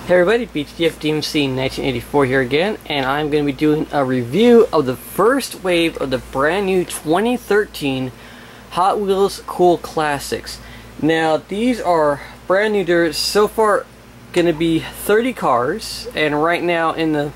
Hey everybody, BTFDMC 1984 here again, and I'm going to be doing a review of the first wave of the brand new 2013 Hot Wheels Cool Classics. Now these are brand new. There's so far going to be 30 cars, and right now in the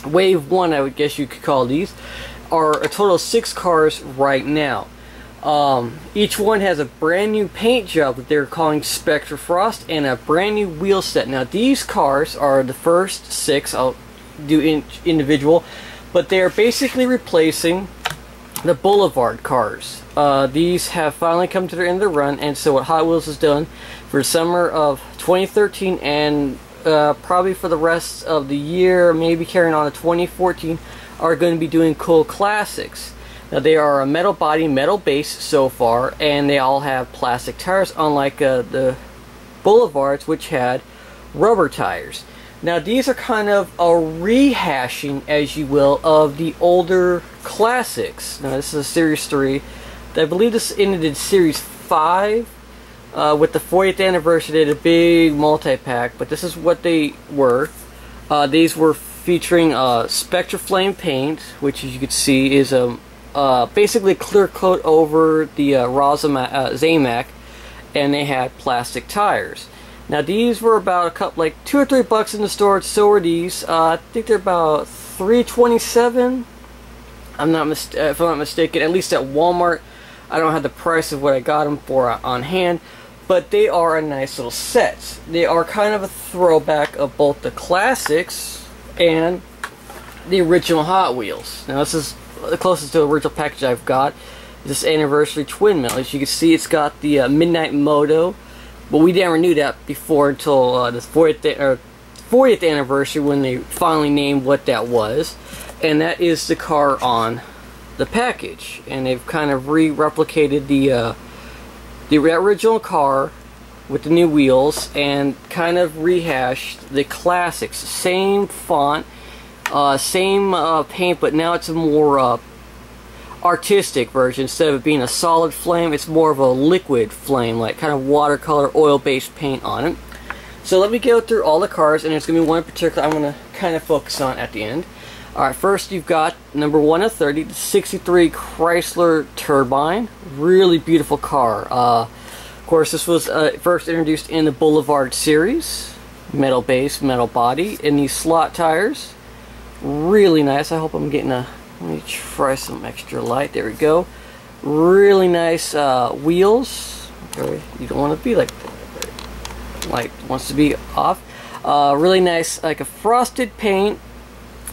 wave 1, I would guess you could call these, are a total of 6 cars right now. Each one has a brand new paint job that they're calling spectrafrost and a brand new wheel set. Now these cars are the first 6. I'll do individual, but they are basically replacing the Boulevard cars. These have finally come to the end of the run, and so what Hot Wheels has done for summer of 2013 and probably for the rest of the year, maybe carrying on to 2014, are going to be doing cool classics. Now they are a metal body, metal base so far, and they all have plastic tires, unlike the Boulevards, which had rubber tires. Now these are kind of a rehashing, as you will, of the older classics. Now this is a Series 3. I believe this ended in Series 5. With the 40th anniversary, they did a big multi-pack, but this is what they were. These were featuring Spectraflame paint, which as you can see is a basically clear coat over the Zamac, and they had plastic tires. Now these were about a couple, like $2 or $3 in the store. So were these. I think they're about $3.27. if I'm not mistaken. At least at Walmart. I don't have the price of what I got them for on hand, but they are a nice little set. They are kind of a throwback of both the classics and the original Hot Wheels. Now this is the closest to the original package I've got. This anniversary twin mill. As you can see, it's got the Midnight Moto, but we never knew that before until the 40th anniversary, when they finally named what that was, and that is the car on the package. And they've kind of replicated the original car with the new wheels and kind of rehashed the classics. Same font. Same paint, but now it's a more artistic version. Instead of it being a solid flame, it's more of a liquid flame, like kind of watercolor, oil-based paint on it. So let me go through all the cars, and there's going to be one in particular I'm going to kind of focus on at the end. Alright, first you've got number 1 of 30, the 63 Chrysler Turbine. Really beautiful car. Of course, this was first introduced in the Boulevard series. Metal base, metal body, in these slot tires. Really nice. I hope I'm getting a... Let me try some extra light. There we go. Really nice wheels. Okay, you don't want to be like that. Light wants to be off. Really nice, like a frosted paint.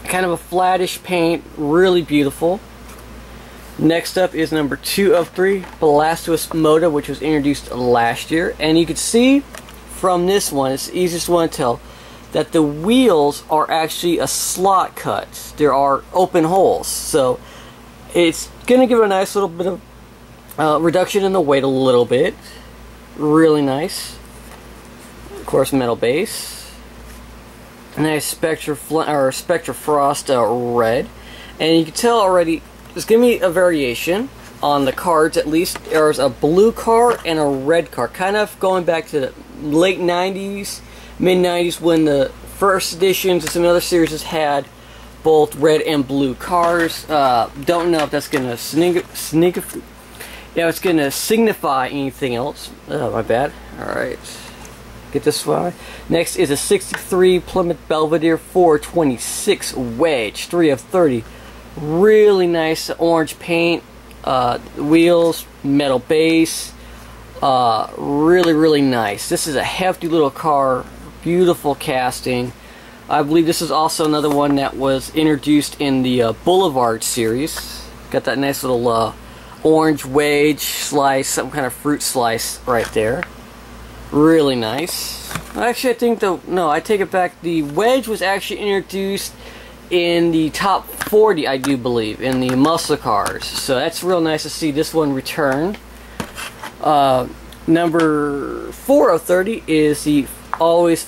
Kind of a flattish paint. Really beautiful. Next up is number 2 of 3, Blastoise Moto, which was introduced last year. And you can see from this one, it's the easiest one to tell, that the wheels are actually a slot cut. There are open holes, so it's going to give it a nice little bit of reduction in the weight a little bit. Really nice. Of course, metal base. Nice spectrafrost red, and you can tell already there's going to be a variation on the cards. At least there's a blue car and a red car, kind of going back to the late 90s. Mid-90s, when the first editions and some other series had both red and blue cars. Don't know if that's going to signify anything else. Oh, my bad. Alright. Get this one. Next is a 63 Plymouth Belvedere 426 Wedge, 3 of 30. Really nice orange paint. Wheels, metal base. Really nice. This is a hefty little car. Beautiful casting. I believe this is also another one that was introduced in the Boulevard series. Got that nice little orange wedge slice, some kind of fruit slice right there. Really nice. Actually, I think I take it back. The wedge was actually introduced in the top 40, I do believe, in the muscle cars. So that's real nice to see this one return. Number 4 of 30 is the always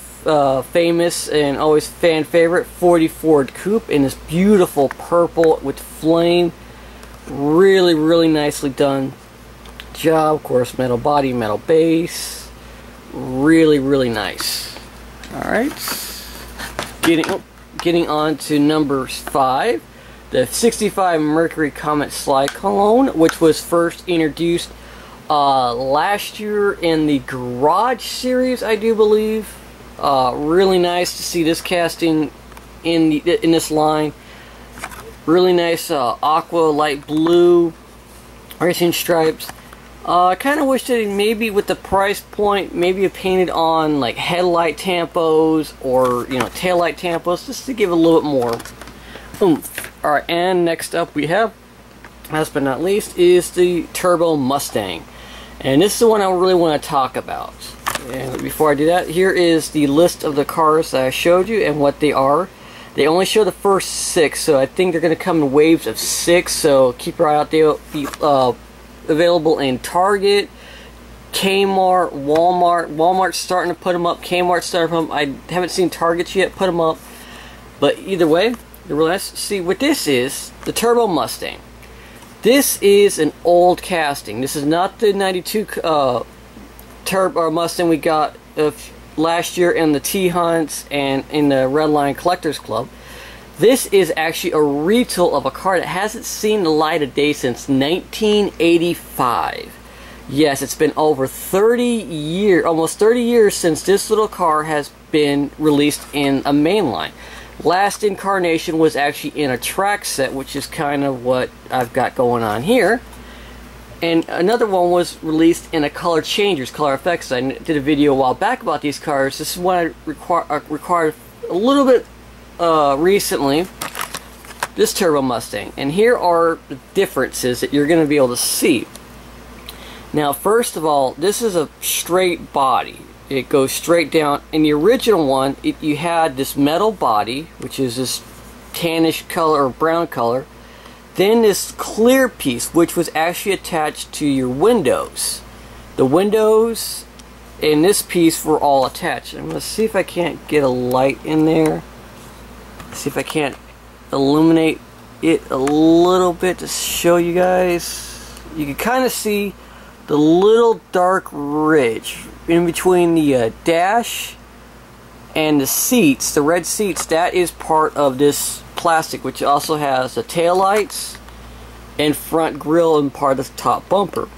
famous and always fan favorite 40 Ford Coupe in this beautiful purple with flame. Really nicely done job. Of course, metal body, metal base. Really nice. Alright, getting on to number 5, the 65 Mercury Comet Cyclone, which was first introduced last year in the Garage series, I do believe. Really nice to see this casting in this line. Really nice aqua, light blue racing stripes. I kind of wish that maybe with the price point, maybe you painted on like headlight tampos or, you know, taillight tampos, just to give a little bit more oomph. Alright, and next up we have, last but not least, is the Turbo Mustang. And this is the one I really want to talk about. And before I do that, here is the list of the cars that I showed you and what they are. They only show the first 6, so I think they're going to come in waves of 6, so keep your eye out. They'll be available in Target, Kmart, Walmart. Walmart's starting to put them up. Kmart's starting to put them up. I haven't seen Targets yet put them up. But either way, they're really nice. See, what this is, the Turbo Mustang. This is an old casting. This is not the 92 Turbo Mustang we got last year in the T-Hunts and in the Redline Collectors Club. This is actually a retool of a car that hasn't seen the light of day since 1985. Yes, it's been over 30 years, almost 30 years since this little car has been released in a mainline. Last incarnation was actually in a track set, which is kind of what I've got going on here. And another one was released in a color changers, color effects. I did a video a while back about these cars. This is one I required a little bit recently, this Turbo Mustang. And here are the differences that you're going to be able to see. Now, first of all, this is a straight body. It goes straight down. In the original one, you had this metal body, which is this tannish color or brown color. Then this clear piece, which was actually attached to your windows. The windows and this piece were all attached. I'm going to see if I can't get a light in there. See if I can't illuminate it a little bit to show you guys. You can kind of see the little dark ridge in between the dash and the seats, the red seats. That is part of this plastic, which also has the tail lights and front grille and part of the top bumper.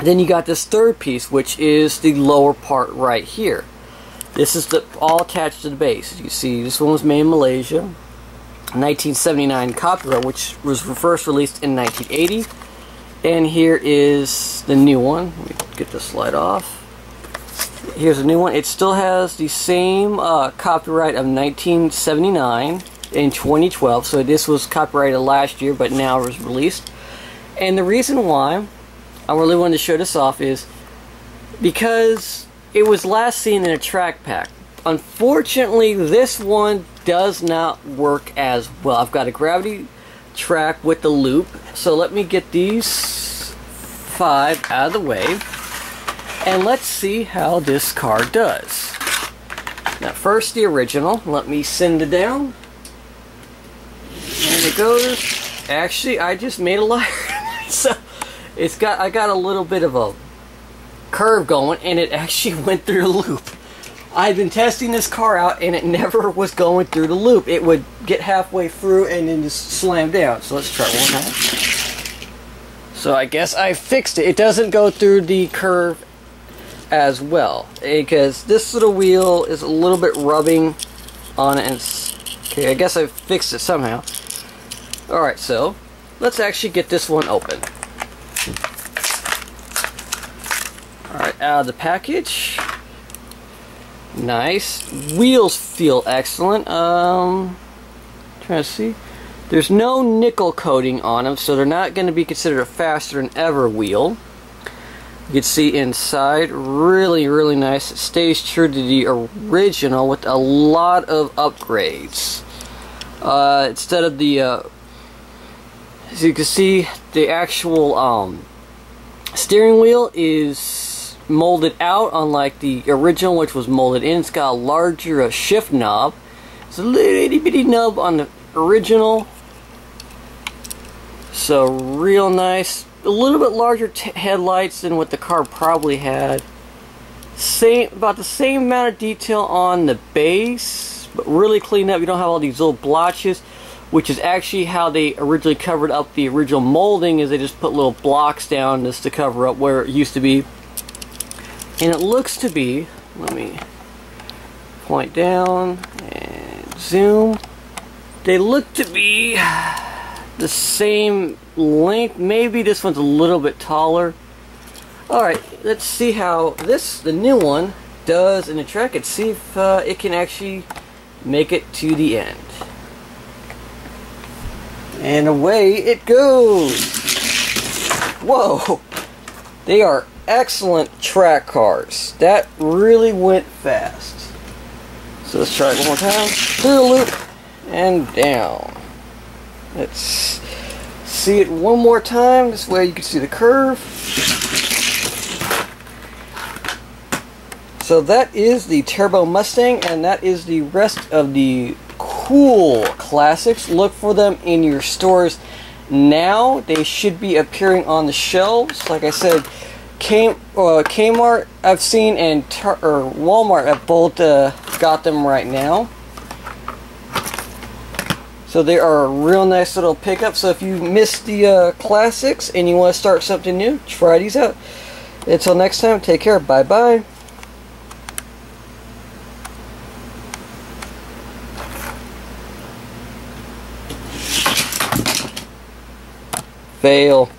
Then you got this third piece, which is the lower part right here. This is all attached to the base. You see, this one was made in Malaysia, 1979 copyright, which was first released in 1980. And here is the new one. Let me get this light off. Here's a new one. It still has the same copyright of 1979 in 2012. So this was copyrighted last year, but now it was released. And the reason why I really wanted to show this off is because it was last seen in a track pack. Unfortunately, this one does not work as well. I've got a gravity track with the loop. So let me get these 5 out of the way. And let's see how this car does. Now, first the original. Let me send it down. And it goes. Actually, I just made a liar. So I got a little bit of a curve going, and it actually went through the loop. I've been testing this car out, and it never was going through the loop. It would get halfway through and then just slam down. So let's try one more. So I guess I fixed it. It doesn't go through the curve as well, because this little wheel is a little bit rubbing on it. And okay, I guess I fixed it somehow. Alright, so let's actually get this one open. Alright, out of the package. Nice. Wheels feel excellent. Trying to see. There's no nickel coating on them, so they're not going to be considered a faster than ever wheel. You can see inside, really, really nice. It stays true to the original with a lot of upgrades. Instead of the, as you can see, the actual steering wheel is molded out, unlike the original, which was molded in. It's got a larger shift knob. It's a little itty bitty nub on the original. So real nice. A little bit larger headlights than what the car probably had. About the same amount of detail on the base, but really clean up. You don't have all these little blotches, which is actually how they originally covered up the original molding, is they just put little blocks down just to cover up where it used to be. And it looks to be, let me point down and zoom, they look to be the same length. Maybe this one's a little bit taller. Alright, let's see how the new one does in the track and see if it can actually make it to the end. And away it goes! Whoa! They are excellent track cars. That really went fast. So let's try it one more time. Through the loop and down. Let's see it one more time. This way you can see the curve. So that is the Turbo Mustang, and that is the rest of the cool classics. Look for them in your stores now. They should be appearing on the shelves. Like I said, Kmart I've seen and Walmart have both got them right now. So they are a real nice little pickup. So if you missed the classics and you want to start something new, try these out. Until next time, take care. Bye bye. Fail.